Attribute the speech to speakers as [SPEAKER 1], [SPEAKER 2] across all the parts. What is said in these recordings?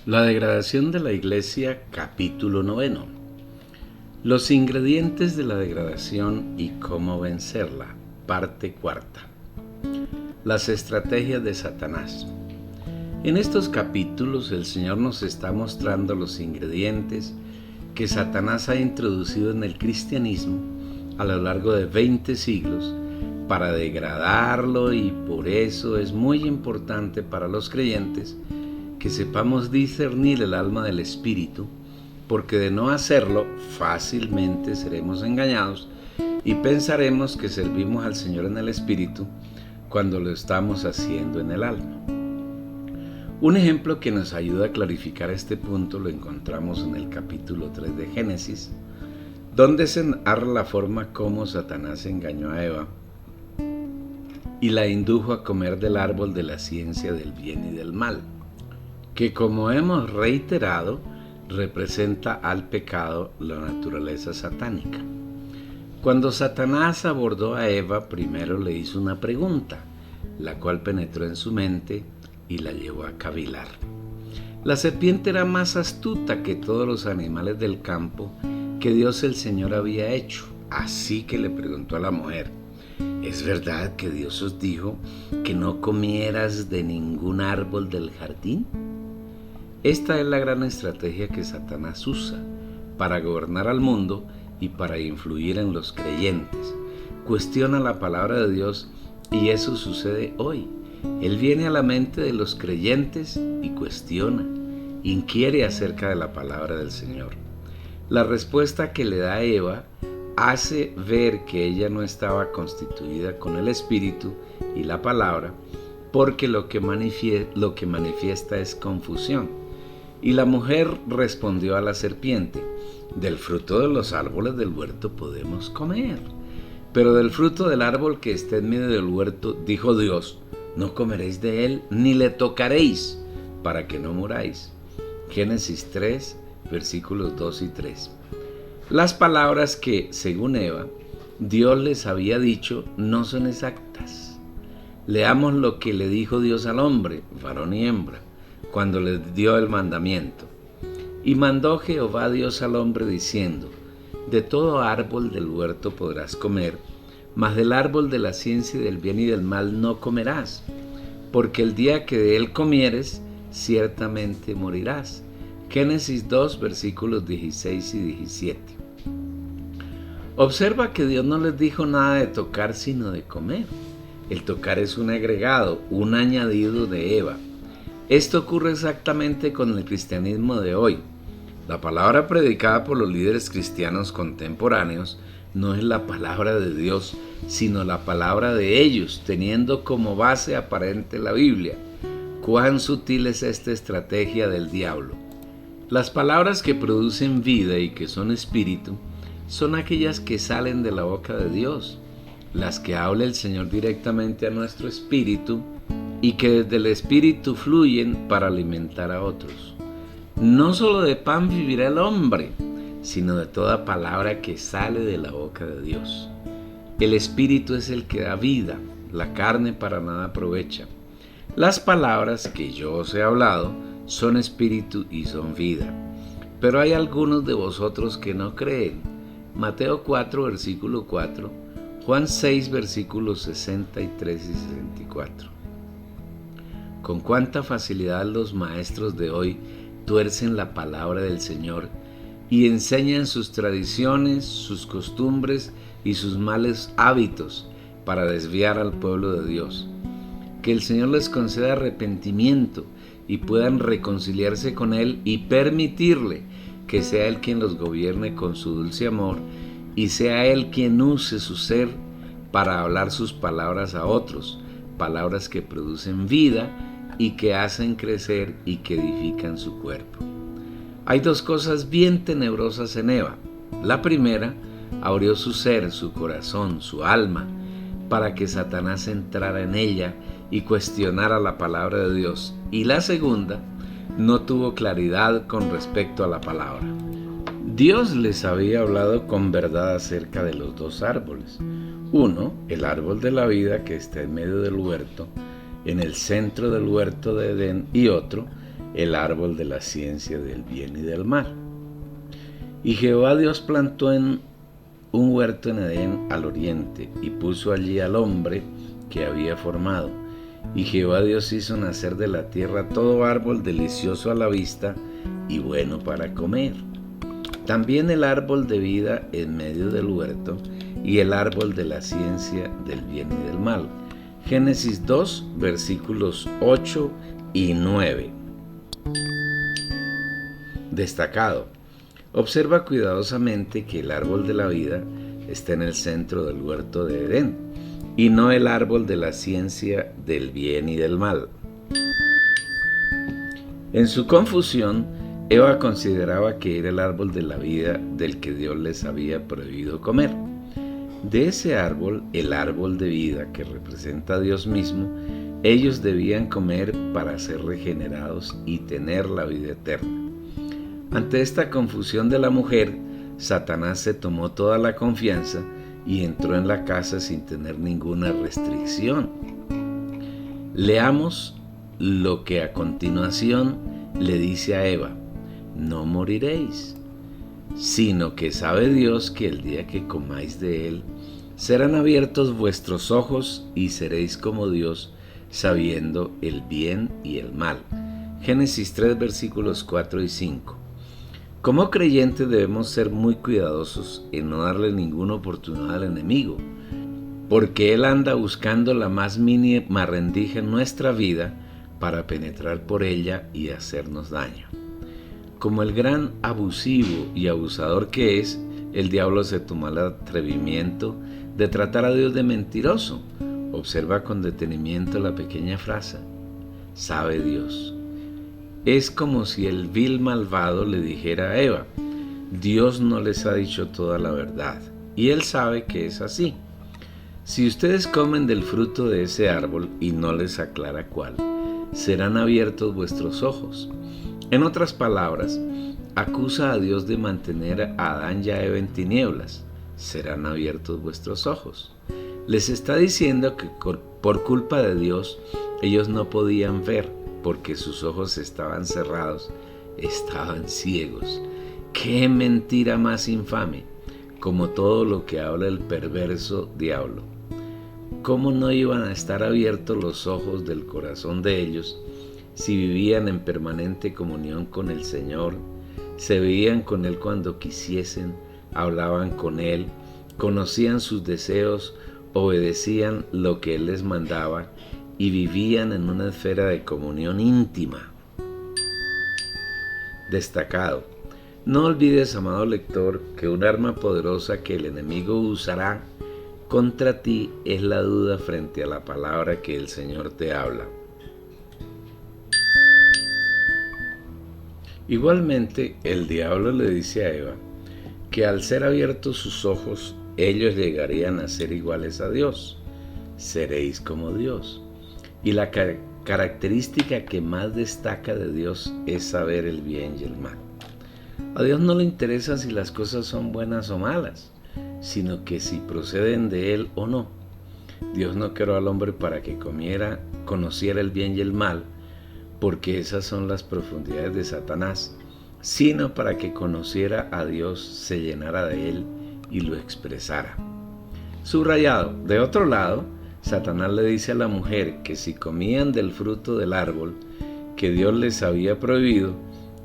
[SPEAKER 1] La degradación de la Iglesia, capítulo 9. Los ingredientes de la degradación y cómo vencerla, parte 4. Las estrategias de Satanás. En estos capítulos el Señor nos está mostrando los ingredientes que Satanás ha introducido en el cristianismo a lo largo de 20 siglos para degradarlo, y por eso es muy importante para los creyentes que sepamos discernir el alma del espíritu, porque de no hacerlo fácilmente seremos engañados y pensaremos que servimos al Señor en el espíritu cuando lo estamos haciendo en el alma. Un ejemplo que nos ayuda a clarificar este punto lo encontramos en el capítulo 3 de Génesis, donde se narra la forma como Satanás engañó a Eva y la indujo a comer del árbol de la ciencia del bien y del mal, que, como hemos reiterado, representa al pecado, la naturaleza satánica. Cuando Satanás abordó a Eva, primero le hizo una pregunta, la cual penetró en su mente y la llevó a cavilar. La serpiente era más astuta que todos los animales del campo que Dios el Señor había hecho, así que le preguntó a la mujer: ¿es verdad que Dios os dijo que no comieras de ningún árbol del jardín? Esta es la gran estrategia que Satanás usa para gobernar al mundo y para influir en los creyentes. Cuestiona la palabra de Dios, y eso sucede hoy. Él viene a la mente de los creyentes y cuestiona, inquiere acerca de la palabra del Señor. La respuesta que le da a Eva hace ver que ella no estaba constituida con el Espíritu y la palabra, porque lo que manifiesta es confusión. Y la mujer respondió a la serpiente: del fruto de los árboles del huerto podemos comer, pero del fruto del árbol que está en medio del huerto, dijo Dios, no comeréis de él ni le tocaréis, para que no muráis. Génesis 3, versículos 2 y 3. Las palabras que, según Eva, Dios les había dicho no son exactas. Leamos lo que le dijo Dios al hombre, varón y hembra, cuando les dio el mandamiento. Y mandó Jehová Dios al hombre diciendo: de todo árbol del huerto podrás comer, mas del árbol de la ciencia del bien y del mal no comerás, porque el día que de él comieres, ciertamente morirás. Génesis 2, versículos 16 y 17. Observa que Dios no les dijo nada de tocar, sino de comer. El tocar es un agregado, un añadido de Eva. Esto ocurre exactamente con el cristianismo de hoy. La palabra predicada por los líderes cristianos contemporáneos no es la palabra de Dios, sino la palabra de ellos, teniendo como base aparente la Biblia. ¿Cuán sutil es esta estrategia del diablo? Las palabras que producen vida y que son espíritu son aquellas que salen de la boca de Dios, las que habla el Señor directamente a nuestro espíritu y que desde el espíritu fluyen para alimentar a otros. No solo de pan vivirá el hombre, sino de toda palabra que sale de la boca de Dios. El espíritu es el que da vida, la carne para nada aprovecha. Las palabras que yo os he hablado son espíritu y son vida. Pero hay algunos de vosotros que no creen. Mateo 4, versículo 4, Juan 6, versículos 63 y 64. Con cuánta facilidad los maestros de hoy tuercen la palabra del Señor y enseñan sus tradiciones, sus costumbres y sus malos hábitos para desviar al pueblo de Dios. Que el Señor les conceda arrepentimiento y puedan reconciliarse con Él y permitirle que sea Él quien los gobierne con su dulce amor y sea Él quien use su ser para hablar sus palabras a otros, palabras que producen vida y que hacen crecer y que edifican su cuerpo. Hay dos cosas bien tenebrosas en Eva. La primera abrió su ser, su corazón, su alma, para que Satanás entrara en ella y cuestionara la palabra de Dios. Y la segunda no tuvo claridad con respecto a la palabra. Dios les había hablado con verdad acerca de los dos árboles. Uno, el árbol de la vida que está en medio del huerto, en el centro del huerto de Edén, y otro, el árbol de la ciencia del bien y del mal. Y Jehová Dios plantó en un huerto en Edén al oriente, y puso allí al hombre que había formado. Y Jehová Dios hizo nacer de la tierra todo árbol delicioso a la vista y bueno para comer. También el árbol de vida en medio del huerto, y el árbol de la ciencia del bien y del mal. Génesis 2, versículos 8 y 9. Destacado. Observa cuidadosamente que el árbol de la vida está en el centro del huerto de Edén, y no el árbol de la ciencia del bien y del mal. En su confusión, Eva consideraba que era el árbol de la vida del que Dios les había prohibido comer. De ese árbol, el árbol de vida que representa a Dios mismo, ellos debían comer para ser regenerados y tener la vida eterna. Ante esta confusión de la mujer, Satanás se tomó toda la confianza y entró en la casa sin tener ninguna restricción. Leamos lo que a continuación le dice a Eva: no moriréis, sino que sabe Dios que el día que comáis de él, serán abiertos vuestros ojos y seréis como Dios, sabiendo el bien y el mal. Génesis 3, versículos 4 y 5. Como creyentes debemos ser muy cuidadosos en no darle ninguna oportunidad al enemigo, porque él anda buscando la más mínima rendija en nuestra vida para penetrar por ella y hacernos daño. Como el gran abusivo y abusador que es, el diablo se tomó el atrevimiento de tratar a Dios de mentiroso. Observa con detenimiento la pequeña frase: sabe Dios. Es como si el vil malvado le dijera a Eva: Dios no les ha dicho toda la verdad, y él sabe que es así. Si ustedes comen del fruto de ese árbol y no les aclara cuál, serán abiertos vuestros ojos. En otras palabras, acusa a Dios de mantener a Adán y a Eva en tinieblas. Serán abiertos vuestros ojos. Les está diciendo que por culpa de Dios ellos no podían ver, porque sus ojos estaban cerrados, estaban ciegos. ¡Qué mentira más infame! Como todo lo que habla el perverso diablo. ¿Cómo no iban a estar abiertos los ojos del corazón de ellos si vivían en permanente comunión con el Señor, se veían con Él cuando quisiesen, hablaban con Él, conocían sus deseos, obedecían lo que Él les mandaba y vivían en una esfera de comunión íntima? Destacado. No olvides, amado lector, que un arma poderosa que el enemigo usará contra ti es la duda frente a la palabra que el Señor te habla. Igualmente, el diablo le dice a Eva que al ser abiertos sus ojos, ellos llegarían a ser iguales a Dios. Seréis como Dios. Y la característica que más destaca de Dios es saber el bien y el mal. A Dios no le interesa si las cosas son buenas o malas, sino que si proceden de Él o no. Dios no creó al hombre para que conociera el bien y el mal, porque esas son las profundidades de Satanás, sino para que conociera a Dios, se llenara de Él y lo expresara. Subrayado. De otro lado, Satanás le dice a la mujer que si comían del fruto del árbol que Dios les había prohibido,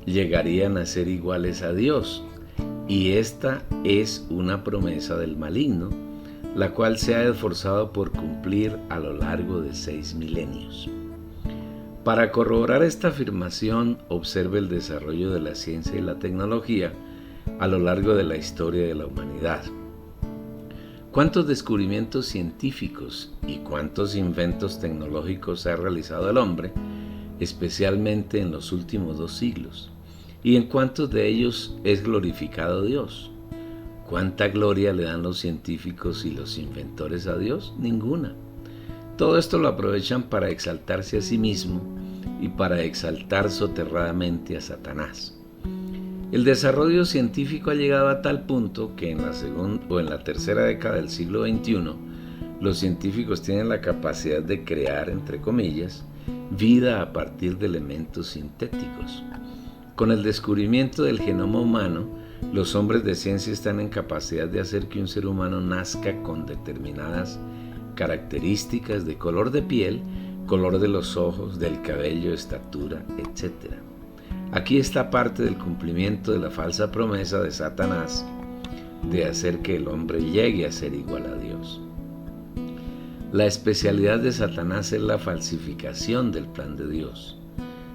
[SPEAKER 1] llegarían a ser iguales a Dios. Y esta es una promesa del maligno, la cual se ha esforzado por cumplir a lo largo de 6 milenios. Para corroborar esta afirmación, observe el desarrollo de la ciencia y la tecnología a lo largo de la historia de la humanidad. ¿Cuántos descubrimientos científicos y cuántos inventos tecnológicos ha realizado el hombre, especialmente en los últimos 2 siglos? ¿Y en cuántos de ellos es glorificado Dios? ¿Cuánta gloria le dan los científicos y los inventores a Dios? Ninguna. Todo esto lo aprovechan para exaltarse a sí mismo y para exaltar soterradamente a Satanás. El desarrollo científico ha llegado a tal punto que en la tercera década del siglo XXI, los científicos tienen la capacidad de crear, entre comillas, vida a partir de elementos sintéticos. Con el descubrimiento del genoma humano, los hombres de ciencia están en capacidad de hacer que un ser humano nazca con determinadas características de color de piel, color de los ojos, del cabello, estatura, etc. Aquí está parte del cumplimiento de la falsa promesa de Satanás de hacer que el hombre llegue a ser igual a Dios. La especialidad de Satanás es la falsificación del plan de Dios.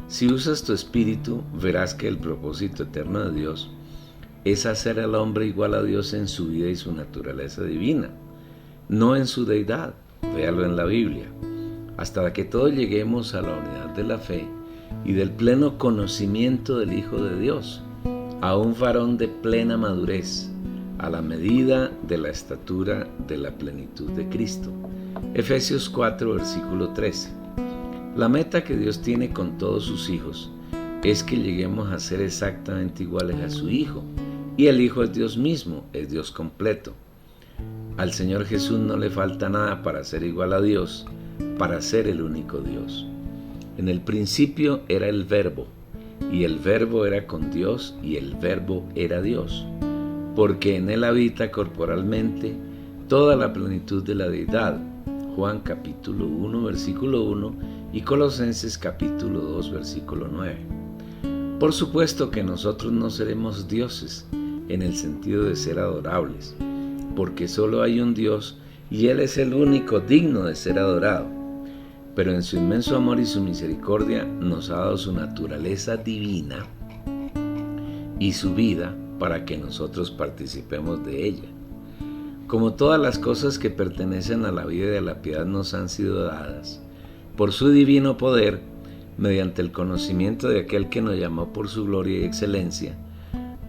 [SPEAKER 1] Si usas tu espíritu, verás que el propósito eterno de Dios es hacer al hombre igual a Dios en su vida y su naturaleza divina, no en su deidad. Véalo en la Biblia. Hasta que todos lleguemos a la unidad de la fe y del pleno conocimiento del Hijo de Dios, a un varón de plena madurez, a la medida de la estatura de la plenitud de Cristo. Efesios 4, versículo 13. La meta que Dios tiene con todos sus hijos es que lleguemos a ser exactamente iguales a su Hijo. Y el Hijo es Dios mismo, es Dios completo. Al Señor Jesús no le falta nada para ser igual a Dios, para ser el único Dios. En el principio era el Verbo, y el Verbo era con Dios, y el Verbo era Dios, porque en Él habita corporalmente toda la plenitud de la deidad. Juan capítulo 1, versículo 1 y Colosenses capítulo 2, versículo 9. Por supuesto que nosotros no seremos dioses en el sentido de ser adorables, porque solo hay un Dios y Él es el único digno de ser adorado. Pero en su inmenso amor y su misericordia nos ha dado su naturaleza divina y su vida para que nosotros participemos de ella. Como todas las cosas que pertenecen a la vida y a la piedad nos han sido dadas, por su divino poder, mediante el conocimiento de aquel que nos llamó por su gloria y excelencia,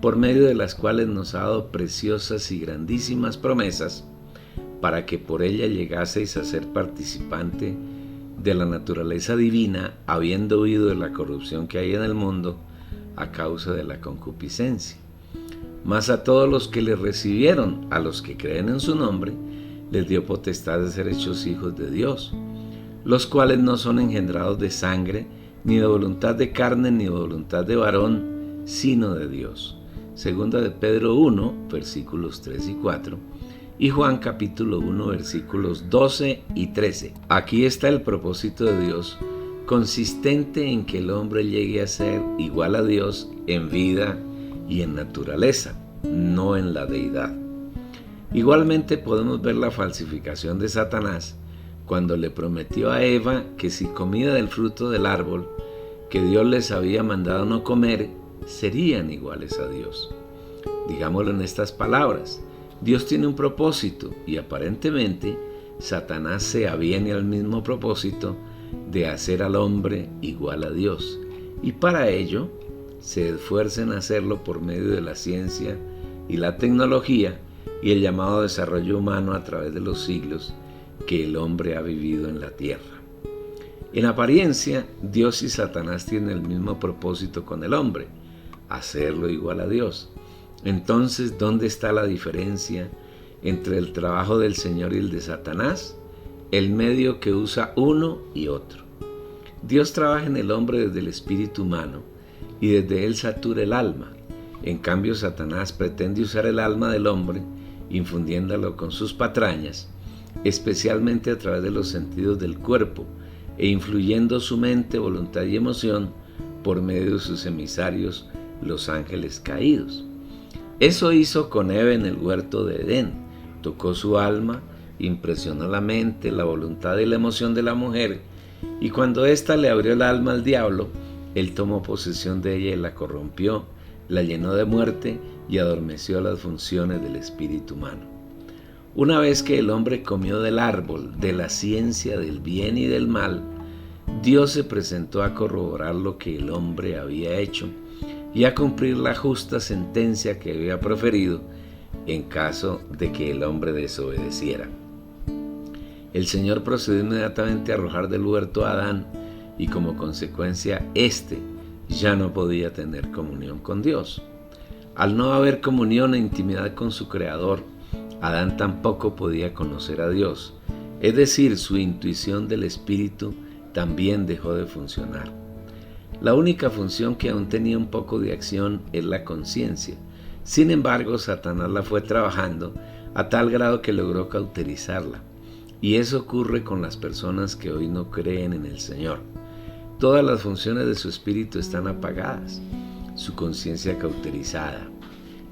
[SPEAKER 1] por medio de las cuales nos ha dado preciosas y grandísimas promesas, para que por ella llegaseis a ser participante de la naturaleza divina, habiendo huido de la corrupción que hay en el mundo a causa de la concupiscencia. Mas a todos los que le recibieron, a los que creen en su nombre, les dio potestad de ser hechos hijos de Dios, los cuales no son engendrados de sangre, ni de voluntad de carne, ni de voluntad de varón, sino de Dios. Segunda de Pedro 1, versículos 3 y 4, y Juan capítulo 1, versículos 12 y 13. Aquí está el propósito de Dios, consistente en que el hombre llegue a ser igual a Dios en vida y en naturaleza, no en la deidad. Igualmente podemos ver la falsificación de Satanás cuando le prometió a Eva que si comía del fruto del árbol que Dios les había mandado no comer, serían iguales a Dios. Digámoslo en estas palabras: Dios tiene un propósito y aparentemente Satanás se aviene al mismo propósito de hacer al hombre igual a Dios, y para ello se esfuerza en hacerlo por medio de la ciencia y la tecnología y el llamado desarrollo humano a través de los siglos que el hombre ha vivido en la tierra. En apariencia, Dios y Satanás tienen el mismo propósito con el hombre: hacerlo igual a Dios. Entonces, ¿dónde está la diferencia entre el trabajo del Señor y el de Satanás? El medio que usa uno y otro. Dios trabaja en el hombre desde el espíritu humano y desde él satura el alma. En cambio, Satanás pretende usar el alma del hombre, infundiéndolo con sus patrañas, especialmente a través de los sentidos del cuerpo, e influyendo su mente, voluntad y emoción por medio de sus emisarios, los ángeles caídos. Eso hizo con Eva en el huerto de Edén. Tocó su alma, impresionó la mente, la voluntad y la emoción de la mujer, y cuando ésta le abrió el alma al diablo, él tomó posesión de ella y la corrompió, la llenó de muerte y adormeció las funciones del espíritu humano. Una vez que el hombre comió del árbol de la ciencia del bien y del mal, Dios se presentó a corroborar lo que el hombre había hecho y a cumplir la justa sentencia que había proferido en caso de que el hombre desobedeciera. El Señor procedió inmediatamente a arrojar del huerto a Adán, y como consecuencia éste ya no podía tener comunión con Dios. Al no haber comunión e intimidad con su Creador, Adán tampoco podía conocer a Dios, es decir, su intuición del Espíritu también dejó de funcionar. La única función que aún tenía un poco de acción es la conciencia. Sin embargo, Satanás la fue trabajando a tal grado que logró cauterizarla. Y eso ocurre con las personas que hoy no creen en el Señor. Todas las funciones de su espíritu están apagadas, su conciencia cauterizada.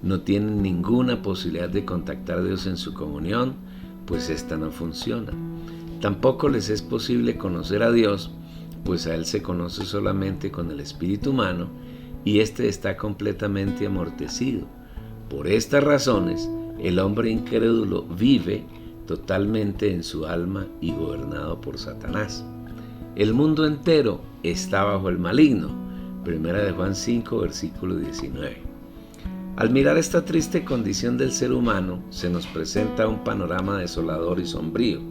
[SPEAKER 1] No tienen ninguna posibilidad de contactar a Dios en su comunión, pues esta no funciona. Tampoco les es posible conocer a Dios, pues a Él se conoce solamente con el espíritu humano y éste está completamente amortecido. Por estas razones, el hombre incrédulo vive totalmente en su alma y gobernado por Satanás. El mundo entero está bajo el maligno. Primera de Juan 5, versículo 19. Al mirar esta triste condición del ser humano, se nos presenta un panorama desolador y sombrío.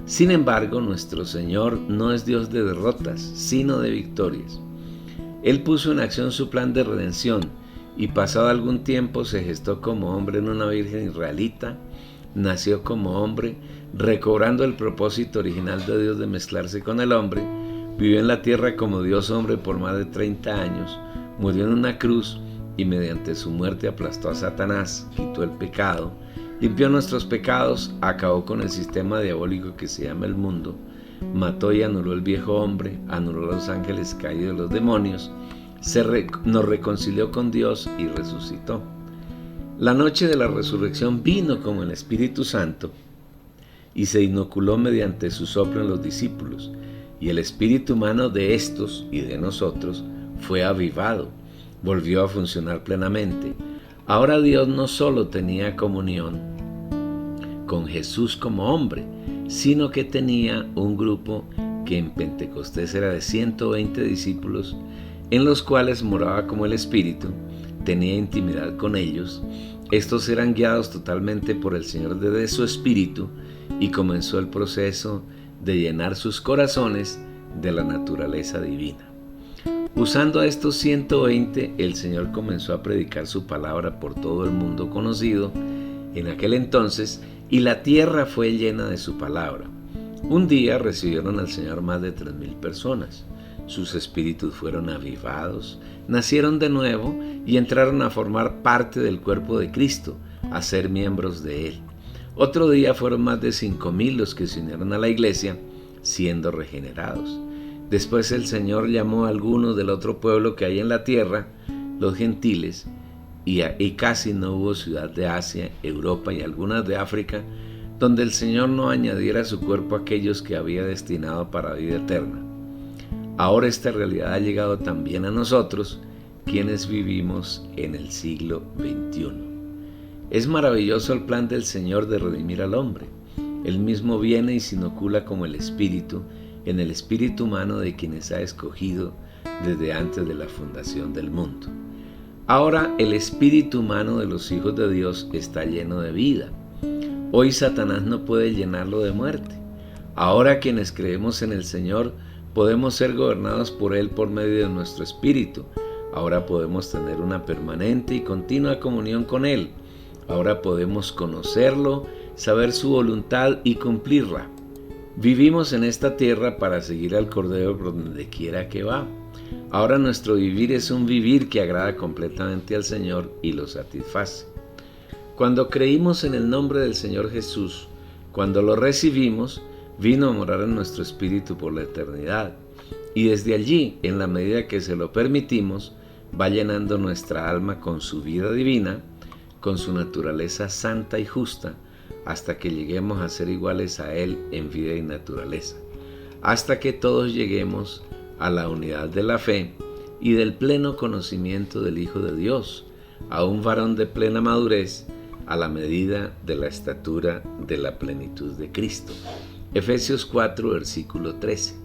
[SPEAKER 1] Sin embargo, nuestro Señor no es Dios de derrotas, sino de victorias. Él puso en acción su plan de redención y pasado algún tiempo se gestó como hombre en una virgen israelita, nació como hombre, recobrando el propósito original de Dios de mezclarse con el hombre, vivió en la tierra como Dios hombre por más de 30 años, murió en una cruz y mediante su muerte aplastó a Satanás, quitó el pecado, limpió nuestros pecados, acabó con el sistema diabólico que se llama el mundo, mató y anuló el viejo hombre, anuló a los ángeles caídos de los demonios, nos reconcilió con Dios y resucitó. La noche de la resurrección vino como el Espíritu Santo y se inoculó mediante su soplo en los discípulos, y el espíritu humano de estos y de nosotros fue avivado, volvió a funcionar plenamente. Ahora Dios no solo tenía comunión con Jesús como hombre, sino que tenía un grupo que en Pentecostés era de 120 discípulos, en los cuales moraba como el Espíritu, tenía intimidad con ellos. Estos eran guiados totalmente por el Señor de su Espíritu y comenzó el proceso de llenar sus corazones de la naturaleza divina. Usando a estos 120, el Señor comenzó a predicar su palabra por todo el mundo conocido en aquel entonces, y la tierra fue llena de su palabra. Un día recibieron al Señor más de 3,000 personas. Sus espíritus fueron avivados, nacieron de nuevo y entraron a formar parte del cuerpo de Cristo, a ser miembros de Él. Otro día fueron más de 5,000 los que se unieron a la iglesia, siendo regenerados. Después el Señor llamó a algunos del otro pueblo que hay en la tierra, los gentiles, y casi no hubo ciudad de Asia, Europa y algunas de África, donde el Señor no añadiera a su cuerpo a aquellos que había destinado para vida eterna. Ahora esta realidad ha llegado también a nosotros, quienes vivimos en el siglo XXI. Es maravilloso el plan del Señor de redimir al hombre. Él mismo viene y se inocula como el Espíritu, en el espíritu humano de quienes ha escogido desde antes de la fundación del mundo. Ahora el espíritu humano de los hijos de Dios está lleno de vida. Hoy Satanás no puede llenarlo de muerte. Ahora quienes creemos en el Señor podemos ser gobernados por Él por medio de nuestro espíritu. Ahora podemos tener una permanente y continua comunión con Él. Ahora podemos conocerlo, saber su voluntad y cumplirla. Vivimos en esta tierra para seguir al Cordero por donde quiera que va. Ahora nuestro vivir es un vivir que agrada completamente al Señor y lo satisface. Cuando creímos en el nombre del Señor Jesús, cuando lo recibimos, vino a morar en nuestro espíritu por la eternidad. Y desde allí, en la medida que se lo permitimos, va llenando nuestra alma con su vida divina, con su naturaleza santa y justa, hasta que lleguemos a ser iguales a Él en vida y naturaleza, hasta que todos lleguemos a la unidad de la fe y del pleno conocimiento del Hijo de Dios, a un varón de plena madurez, a la medida de la estatura de la plenitud de Cristo. Efesios 4, versículo 13.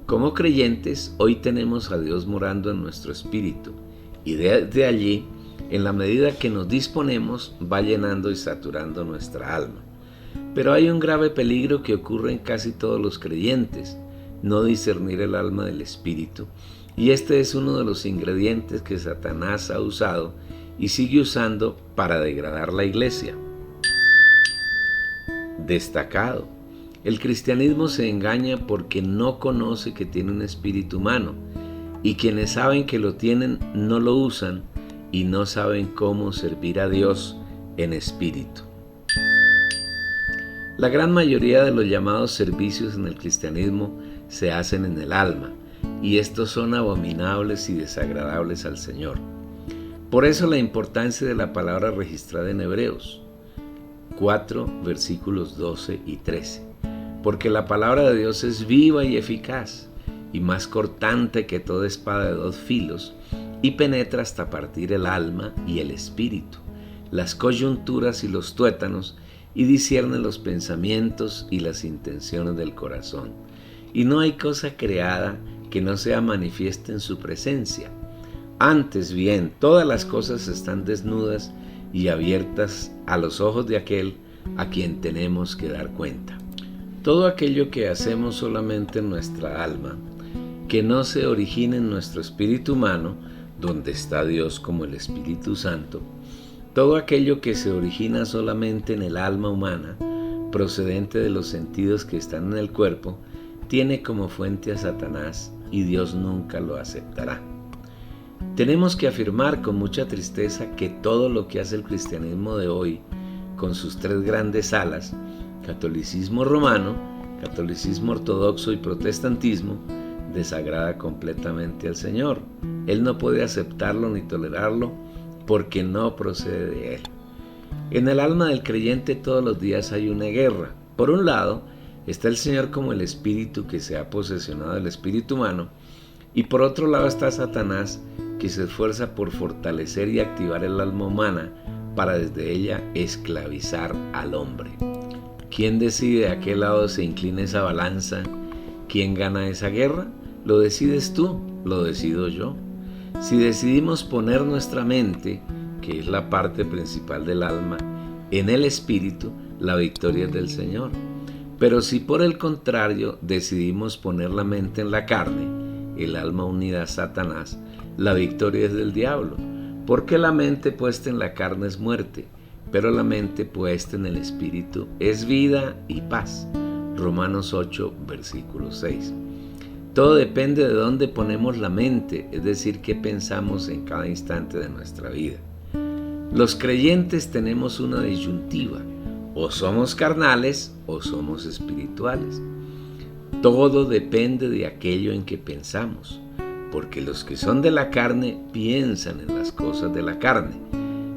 [SPEAKER 1] Como creyentes, hoy tenemos a Dios morando en nuestro espíritu, y desde allí, en la medida que nos disponemos, va llenando y saturando nuestra alma. Pero hay un grave peligro que ocurre en casi todos los creyentes: no discernir el alma del espíritu. Y este es uno de los ingredientes que Satanás ha usado y sigue usando para degradar la iglesia. Destacado. El cristianismo se engaña porque no conoce que tiene un espíritu humano, y quienes saben que lo tienen no lo usan y no saben cómo servir a Dios en espíritu. La gran mayoría de los llamados servicios en el cristianismo se hacen en el alma, y estos son abominables y desagradables al Señor. Por eso la importancia de la palabra registrada en Hebreos 4, versículos 12 y 13. Porque la palabra de Dios es viva y eficaz, y más cortante que toda espada de dos filos, y penetra hasta partir el alma y el espíritu, las coyunturas y los tuétanos, y discierne los pensamientos y las intenciones del corazón. Y no hay cosa creada que no sea manifiesta en su presencia. Antes bien, todas las cosas están desnudas y abiertas a los ojos de aquel a quien tenemos que dar cuenta. Todo aquello que hacemos solamente en nuestra alma, que no se origina en nuestro espíritu humano, donde está Dios como el Espíritu Santo, todo aquello que se origina solamente en el alma humana, procedente de los sentidos que están en el cuerpo, tiene como fuente a Satanás y Dios nunca lo aceptará. Tenemos que afirmar con mucha tristeza que todo lo que hace el cristianismo de hoy, con sus tres grandes alas, catolicismo romano, catolicismo ortodoxo y protestantismo, desagrada completamente al Señor. Él no puede aceptarlo ni tolerarlo porque no procede de Él. En el alma del creyente todos los días hay una guerra. Por un lado está el Señor como el espíritu que se ha posesionado del espíritu humano, y por otro lado está Satanás, que se esfuerza por fortalecer y activar el alma humana para desde ella esclavizar al hombre. ¿Quién decide a qué lado se inclina esa balanza? ¿Quién gana esa guerra? Lo decides tú, lo decido yo. Si decidimos poner nuestra mente, que es la parte principal del alma, en el espíritu, la victoria es del Señor. Pero si por el contrario decidimos poner la mente en la carne, el alma unida a Satanás, la victoria es del diablo. Porque la mente puesta en la carne es muerte, pero la mente puesta en el espíritu es vida y paz. Romanos 8, versículo 6. Todo depende de dónde ponemos la mente, es decir, qué pensamos en cada instante de nuestra vida. Los creyentes tenemos una disyuntiva: o somos carnales o somos espirituales. Todo depende de aquello en que pensamos, porque los que son de la carne piensan en las cosas de la carne,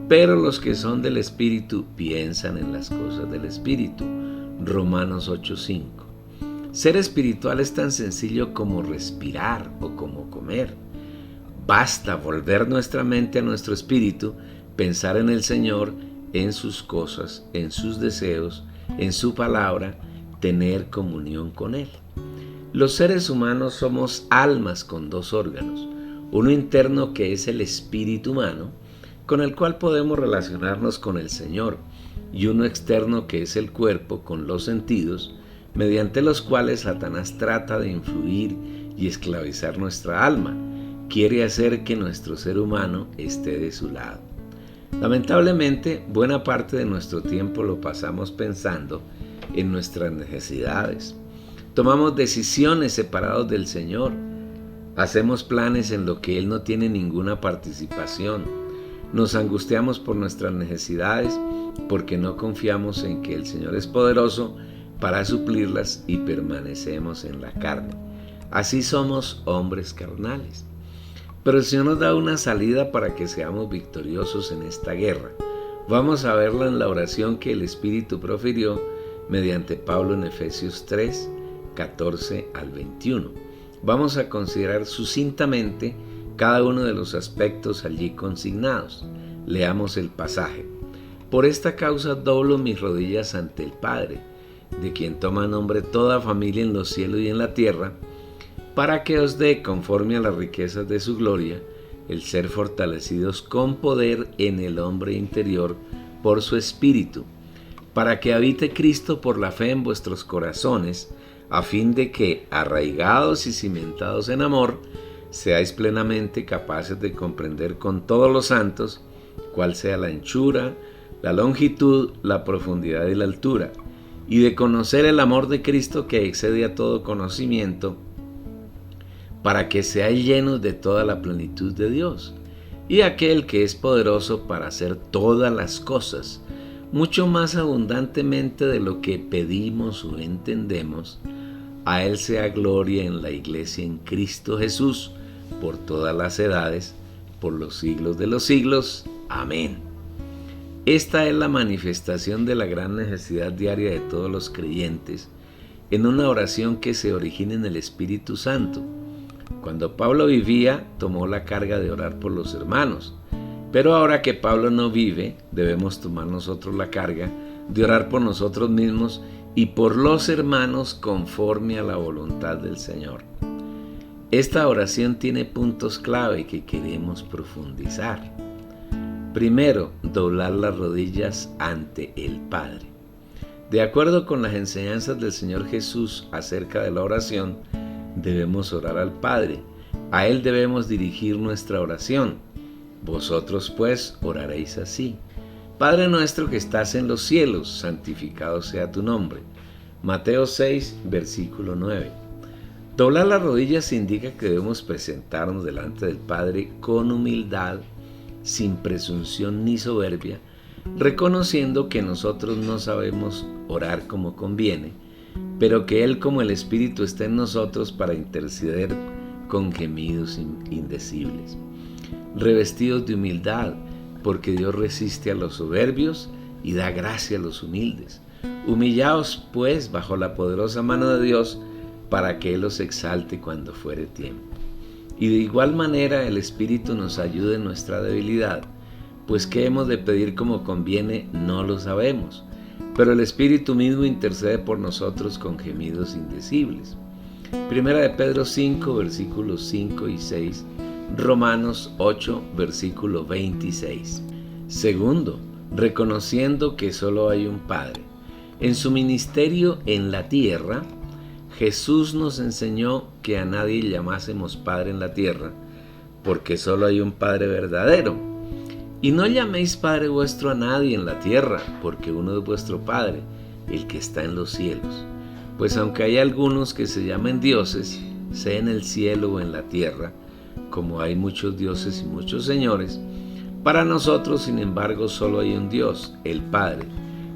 [SPEAKER 1] pero los que son del espíritu piensan en las cosas del espíritu. Romanos 8:5. Ser espiritual es tan sencillo como respirar o como comer. Basta volver nuestra mente a nuestro espíritu, pensar en el Señor, en sus cosas, en sus deseos, en su palabra, tener comunión con Él. Los seres humanos somos almas con dos órganos, uno interno que es el espíritu humano, con el cual podemos relacionarnos con el Señor, y uno externo que es el cuerpo con los sentidos, mediante los cuales Satanás trata de influir y esclavizar nuestra alma. Quiere hacer que nuestro ser humano esté de su lado. Lamentablemente, buena parte de nuestro tiempo lo pasamos pensando en nuestras necesidades. Tomamos decisiones separados del Señor. Hacemos planes en lo que Él no tiene ninguna participación. Nos angustiamos por nuestras necesidades porque no confiamos en que el Señor es poderoso para suplirlas y permanecemos en la carne. Así somos hombres carnales. Pero el Señor nos da una salida para que seamos victoriosos en esta guerra. Vamos a verla en la oración que el Espíritu profirió mediante Pablo en Efesios 3, 14 al 21. Vamos a considerar sucintamente cada uno de los aspectos allí consignados. Leamos el pasaje. Por esta causa doblo mis rodillas ante el Padre, de quien toma nombre toda familia en los cielos y en la tierra, para que os dé, conforme a las riquezas de su gloria, el ser fortalecidos con poder en el hombre interior por su Espíritu, para que habite Cristo por la fe en vuestros corazones, a fin de que, arraigados y cimentados en amor, seáis plenamente capaces de comprender con todos los santos cuál sea la anchura, la longitud, la profundidad y la altura, y de conocer el amor de Cristo que excede a todo conocimiento, para que seáis llenos de toda la plenitud de Dios. Y aquel que es poderoso para hacer todas las cosas, mucho más abundantemente de lo que pedimos o entendemos, a Él sea gloria en la Iglesia en Cristo Jesús, por todas las edades, por los siglos de los siglos. Amén. Esta es la manifestación de la gran necesidad diaria de todos los creyentes en una oración que se origina en el Espíritu Santo. Cuando Pablo vivía, tomó la carga de orar por los hermanos, pero ahora que Pablo no vive, debemos tomar nosotros la carga de orar por nosotros mismos y por los hermanos conforme a la voluntad del Señor. Esta oración tiene puntos clave que queremos profundizar. Primero, doblar las rodillas ante el Padre. De acuerdo con las enseñanzas del Señor Jesús acerca de la oración, debemos orar al Padre. A Él debemos dirigir nuestra oración. Vosotros pues oraréis así: Padre nuestro que estás en los cielos, santificado sea tu nombre. Mateo 6, versículo 9. Doblar las rodillas indica que debemos presentarnos delante del Padre con humildad, sin presunción ni soberbia, reconociendo que nosotros no sabemos orar como conviene, pero que Él como el Espíritu está en nosotros para interceder con gemidos indecibles. Revestidos de humildad, porque Dios resiste a los soberbios y da gracia a los humildes. Humillaos pues bajo la poderosa mano de Dios, para que Él os exalte cuando fuere tiempo. Y de igual manera el Espíritu nos ayude en nuestra debilidad, pues qué hemos de pedir como conviene no lo sabemos, pero el Espíritu mismo intercede por nosotros con gemidos indecibles. Primera de Pedro 5, versículos 5 y 6, Romanos 8, versículo 26. Segundo, reconociendo que solo hay un Padre. En su ministerio en la tierra, Jesús nos enseñó que a nadie llamásemos Padre en la tierra, porque solo hay un Padre verdadero. Y no llaméis Padre vuestro a nadie en la tierra, porque uno es vuestro Padre, el que está en los cielos. Pues aunque hay algunos que se llamen dioses, sea en el cielo o en la tierra, como hay muchos dioses y muchos señores, para nosotros, sin embargo, solo hay un Dios, el Padre,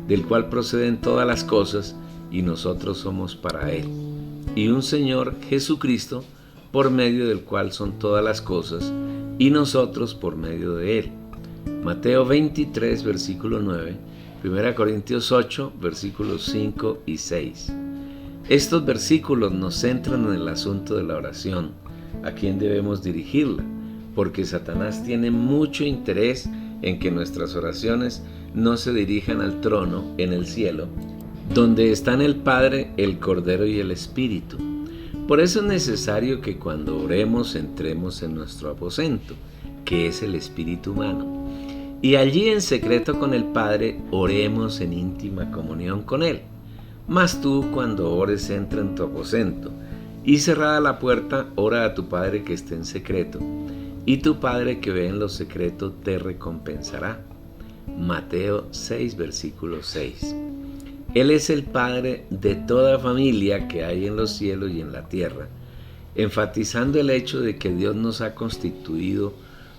[SPEAKER 1] del cual proceden todas las cosas, y nosotros somos para Él, y un Señor, Jesucristo, por medio del cual son todas las cosas, y nosotros por medio de Él. Mateo 23, versículo 9, 1 Corintios 8, versículos 5 y 6. Estos versículos nos centran en el asunto de la oración, a quién debemos dirigirla, porque Satanás tiene mucho interés en que nuestras oraciones no se dirijan al trono en el cielo, donde están el Padre, el Cordero y el Espíritu. Por eso es necesario que cuando oremos entremos en nuestro aposento, que es el espíritu humano, y allí en secreto con el Padre oremos en íntima comunión con Él. Mas tú, cuando ores, entra en tu aposento, y cerrada la puerta, ora a tu Padre que esté en secreto, y tu Padre que ve en lo secreto te recompensará. Mateo 6, versículo 6. Él es el Padre de toda familia que hay en los cielos y en la tierra, enfatizando el hecho de que Dios nos ha constituido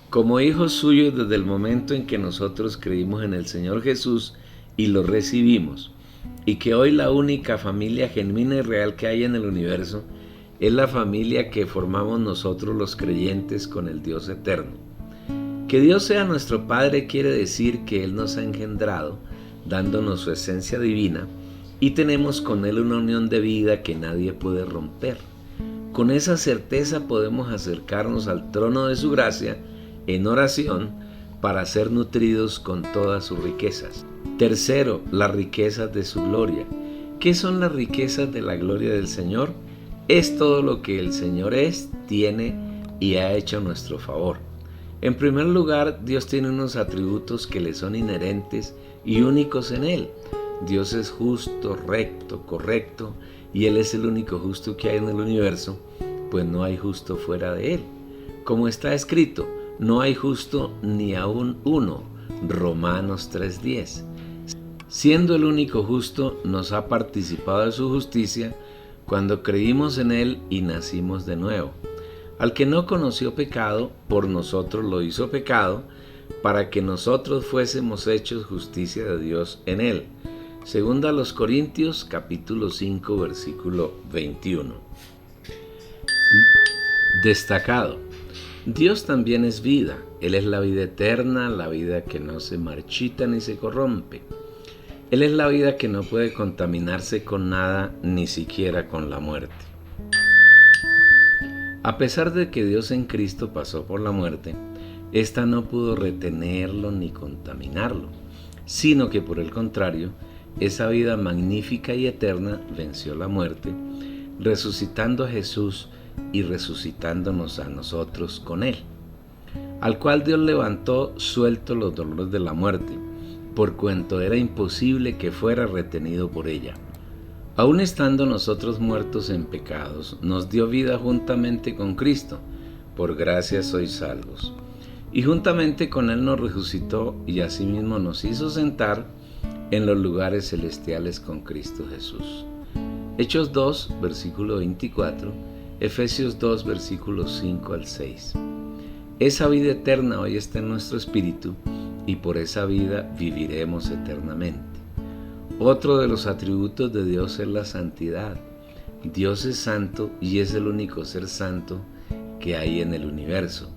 [SPEAKER 1] como hijos suyos desde el momento en que nosotros creímos en el Señor Jesús y lo recibimos, y que hoy la única familia genuina y real que hay en el universo es la familia que formamos nosotros los creyentes con el Dios eterno. Que Dios sea nuestro Padre quiere decir que Él nos ha engendrado, dándonos su esencia divina, y tenemos con Él una unión de vida que nadie puede romper. Con esa certeza podemos acercarnos al trono de su gracia en oración para ser nutridos con todas sus riquezas. Tercero, las riquezas de su gloria. ¿Qué son las riquezas de la gloria del Señor? Es todo lo que el Señor es, tiene y ha hecho a nuestro favor. En primer lugar, Dios tiene unos atributos que le son inherentes y únicos en Él. Dios es justo, recto, correcto, y Él es el único justo que hay en el universo, pues no hay justo fuera de Él. Como está escrito, no hay justo ni aún uno. Romanos 3:10. Siendo el único justo, nos ha participado de su justicia cuando creímos en Él y nacimos de nuevo. Al que no conoció pecado, por nosotros lo hizo pecado, para que nosotros fuésemos hechos justicia de Dios en Él. Segunda a los Corintios, capítulo 5, versículo 21. Destacado. Dios también es vida. Él es la vida eterna, la vida que no se marchita ni se corrompe. Él es la vida que no puede contaminarse con nada, ni siquiera con la muerte. A pesar de que Dios en Cristo pasó por la muerte, ésta no pudo retenerlo ni contaminarlo, sino que por el contrario, esa vida magnífica y eterna venció la muerte, resucitando a Jesús y resucitándonos a nosotros con Él, al cual Dios levantó suelto los dolores de la muerte, por cuanto era imposible que fuera retenido por ella. Aun estando nosotros muertos en pecados, nos dio vida juntamente con Cristo, por gracia sois salvos. Y juntamente con Él nos resucitó y asimismo nos hizo sentar en los lugares celestiales con Cristo Jesús. Hechos 2, versículo 24, Efesios 2, versículos 5 al 6. Esa vida eterna hoy está en nuestro espíritu y por esa vida viviremos eternamente. Otro de los atributos de Dios es la santidad. Dios es santo y es el único ser santo que hay en el universo.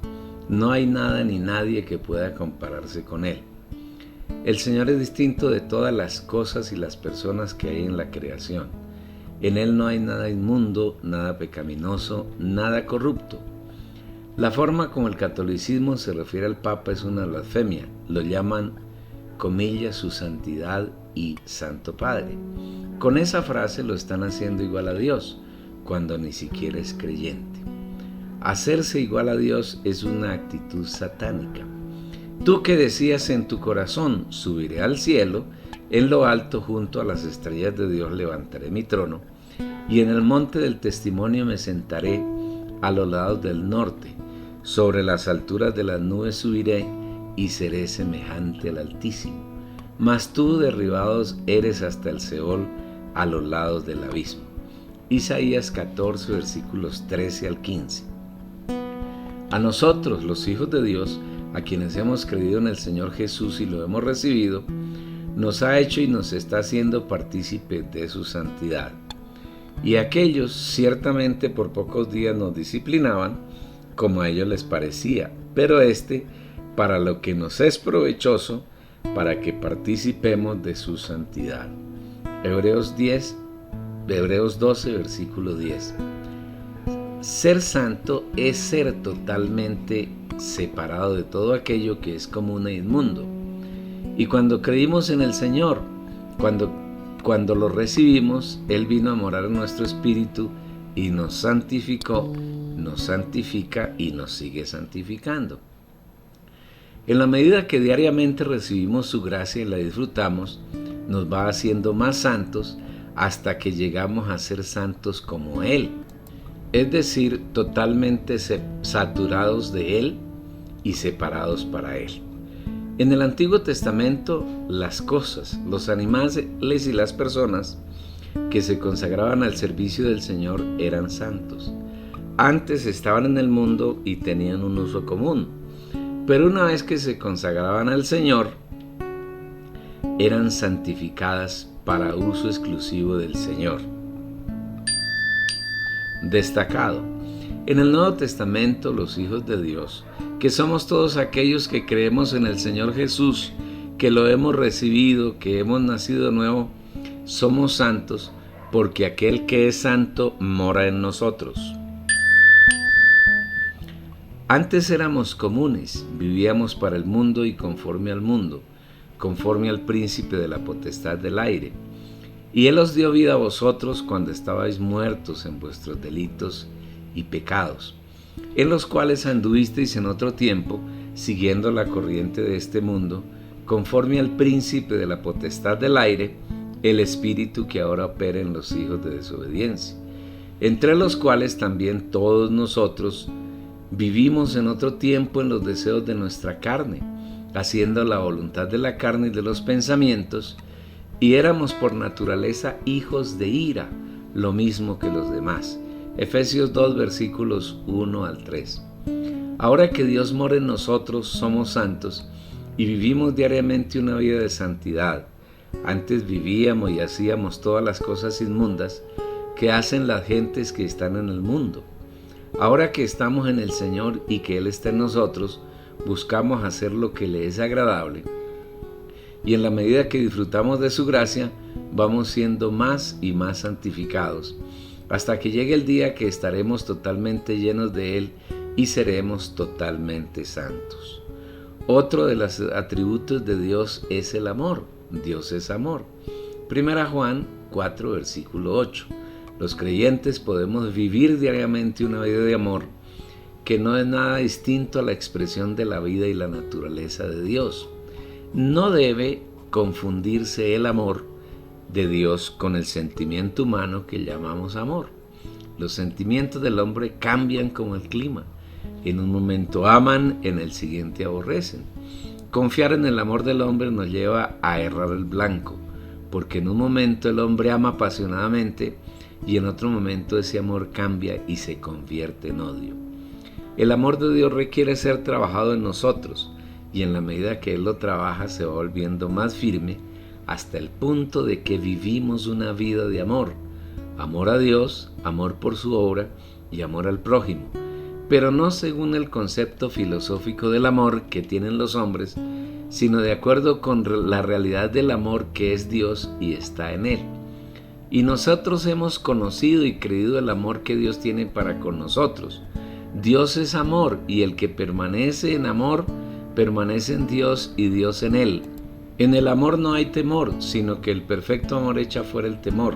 [SPEAKER 1] No hay nada ni nadie que pueda compararse con Él. El Señor es distinto de todas las cosas y las personas que hay en la creación. En Él no hay nada inmundo, nada pecaminoso, nada corrupto. La forma como el catolicismo se refiere al Papa es una blasfemia. Lo llaman, comillas, su santidad y Santo Padre. Con esa frase lo están haciendo igual a Dios, cuando ni siquiera es creyente. Hacerse igual a Dios es una actitud satánica. Tú que decías en tu corazón, subiré al cielo, en lo alto junto a las estrellas de Dios levantaré mi trono, y en el monte del testimonio me sentaré a los lados del norte, sobre las alturas de las nubes subiré, y seré semejante al Altísimo. Mas tú derribados eres hasta el Seol, a los lados del abismo. Isaías 14, versículos 13 al 15. A nosotros, los hijos de Dios, a quienes hemos creído en el Señor Jesús y lo hemos recibido, nos ha hecho y nos está haciendo partícipes de su santidad. Y aquellos ciertamente por pocos días nos disciplinaban, como a ellos les parecía, pero para lo que nos es provechoso, para que participemos de su santidad. Hebreos 12, versículo 10. Ser santo es ser totalmente separado de todo aquello que es común e inmundo. Y cuando creímos en el Señor, cuando lo recibimos, Él vino a morar en nuestro espíritu y nos santificó, nos santifica y nos sigue santificando. En la medida que diariamente recibimos su gracia y la disfrutamos, nos va haciendo más santos hasta que llegamos a ser santos como Él, es decir, totalmente saturados de Él y separados para Él. En el Antiguo Testamento, las cosas, los animales y las personas que se consagraban al servicio del Señor eran santos. Antes estaban en el mundo y tenían un uso común, pero una vez que se consagraban al Señor, eran santificadas para uso exclusivo del Señor. Destacado. En el Nuevo Testamento, los hijos de Dios, que somos todos aquellos que creemos en el Señor Jesús, que lo hemos recibido, que hemos nacido de nuevo, somos santos porque aquel que es santo mora en nosotros. Antes éramos comunes, vivíamos para el mundo y conforme al mundo, conforme al príncipe de la potestad del aire. Y Él os dio vida a vosotros cuando estabais muertos en vuestros delitos y pecados, en los cuales anduvisteis en otro tiempo, siguiendo la corriente de este mundo, conforme al príncipe de la potestad del aire, el espíritu que ahora opera en los hijos de desobediencia, entre los cuales también todos nosotros vivimos en otro tiempo en los deseos de nuestra carne, haciendo la voluntad de la carne y de los pensamientos, y éramos por naturaleza hijos de ira, lo mismo que los demás. Efesios 2, versículos 1 al 3. Ahora que Dios mora en nosotros, somos santos y vivimos diariamente una vida de santidad. Antes vivíamos y hacíamos todas las cosas inmundas que hacen las gentes que están en el mundo. Ahora que estamos en el Señor y que Él está en nosotros, buscamos hacer lo que le es agradable. Y en la medida que disfrutamos de su gracia, vamos siendo más y más santificados, hasta que llegue el día que estaremos totalmente llenos de Él y seremos totalmente santos. Otro de los atributos de Dios es el amor. Dios es amor. 1 Juan 4, versículo 8. Los creyentes podemos vivir diariamente una vida de amor que no es nada distinto a la expresión de la vida y la naturaleza de Dios. No debe confundirse el amor de Dios con el sentimiento humano que llamamos amor. Los sentimientos del hombre cambian como el clima. En un momento aman, en el siguiente aborrecen. Confiar en el amor del hombre nos lleva a errar el blanco, porque en un momento el hombre ama apasionadamente y en otro momento ese amor cambia y se convierte en odio. El amor de Dios requiere ser trabajado en nosotros, y en la medida que Él lo trabaja se va volviendo más firme hasta el punto de que vivimos una vida de amor. Amor a Dios, amor por su obra y amor al prójimo, pero no según el concepto filosófico del amor que tienen los hombres, sino de acuerdo con la realidad del amor que es Dios y está en Él. Y nosotros hemos conocido y creído el amor que Dios tiene para con nosotros. Dios es amor, y el que permanece en amor, permanece en Dios y Dios en él. En el amor no hay temor, sino que el perfecto amor echa fuera el temor.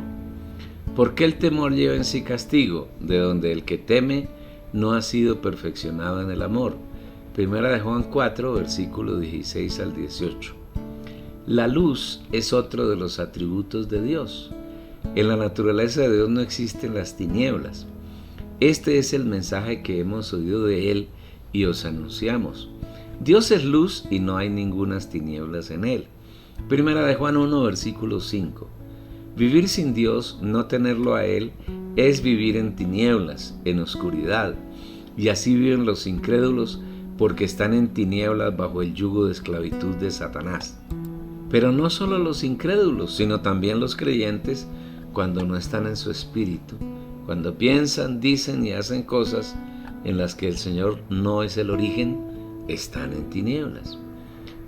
[SPEAKER 1] Porque el temor lleva en sí castigo, de donde el que teme no ha sido perfeccionado en el amor. 1 Juan 4, versículos 16 al 18. La luz es otro de los atributos de Dios. En la naturaleza de Dios no existen las tinieblas. Este es el mensaje que hemos oído de Él y os anunciamos. Dios es luz y no hay ningunas tinieblas en Él. 1 Juan 1, versículo 5. Vivir sin Dios, no tenerlo a Él, es vivir en tinieblas, en oscuridad. Y así viven los incrédulos, porque están en tinieblas bajo el yugo de esclavitud de Satanás. Pero no solo los incrédulos, sino también los creyentes, cuando no están en su espíritu, cuando piensan, dicen y hacen cosas en las que el Señor no es el origen, están en tinieblas.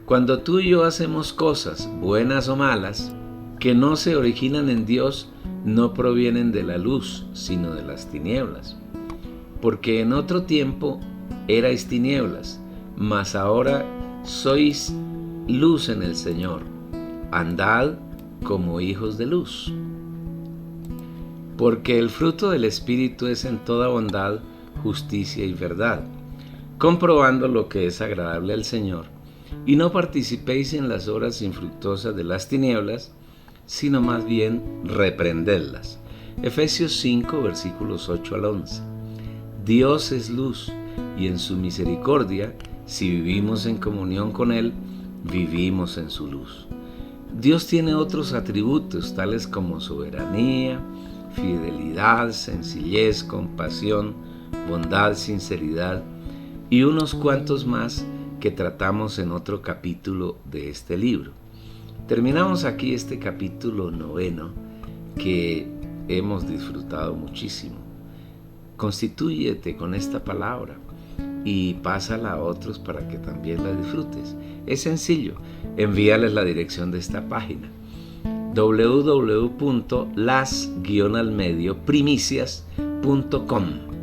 [SPEAKER 1] Cuando tú y yo hacemos cosas, buenas o malas, que no se originan en Dios, no provienen de la luz, sino de las tinieblas. Porque en otro tiempo erais tinieblas, mas ahora sois luz en el Señor. Andad como hijos de luz. Porque el fruto del Espíritu es en toda bondad, justicia y verdad, comprobando lo que es agradable al Señor, y no participéis en las obras infructuosas de las tinieblas, sino más bien reprendedlas. Efesios 5, versículos 8 al 11. Dios es luz, y en su misericordia, si vivimos en comunión con Él, vivimos en su luz. Dios tiene otros atributos, tales como soberanía, fidelidad, sencillez, compasión, bondad, sinceridad, y unos cuantos más que tratamos en otro capítulo de este libro. Terminamos aquí este capítulo 9 que hemos disfrutado muchísimo. Constitúyete con esta palabra y pásala a otros para que también la disfrutes. Es sencillo, envíales la dirección de esta página: www.las-primicias.com.